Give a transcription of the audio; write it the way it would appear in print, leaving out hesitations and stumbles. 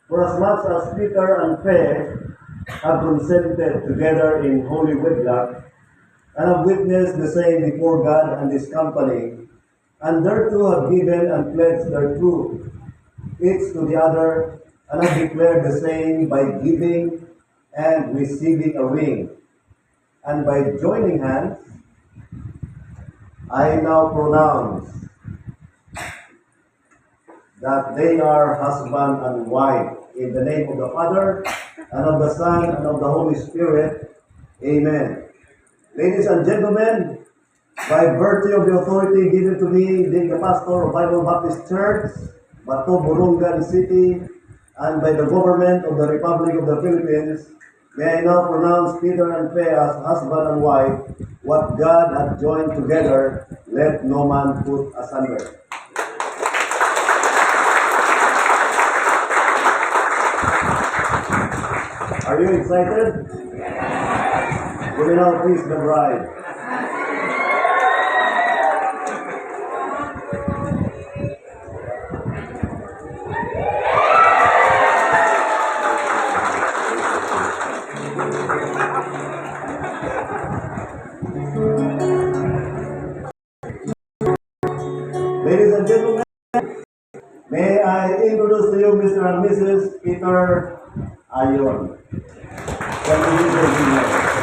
For as much as Peter and Faye have consented together in holy wedlock, and have witnessed the same before God and His company, and thereto have given and pledged their truth, each to the other, and have declared the same by giving and receiving a ring. And by joining hands, I now pronounce that they are husband and wife. In the name of the Father, and of the Son, and of the Holy Spirit. Amen. Ladies and gentlemen, by virtue of the authority given to me, being the pastor of Bible Baptist Church, Bato, Borongan City, and by the government of the Republic of the Philippines, may I now pronounce Peter and Faye as husband and wife. What God hath joined together, let no man put asunder. Are you excited? Will you now please the bride? Ladies and gentlemen, may I introduce to you Mr. and Mrs. Peter Ayon. Can you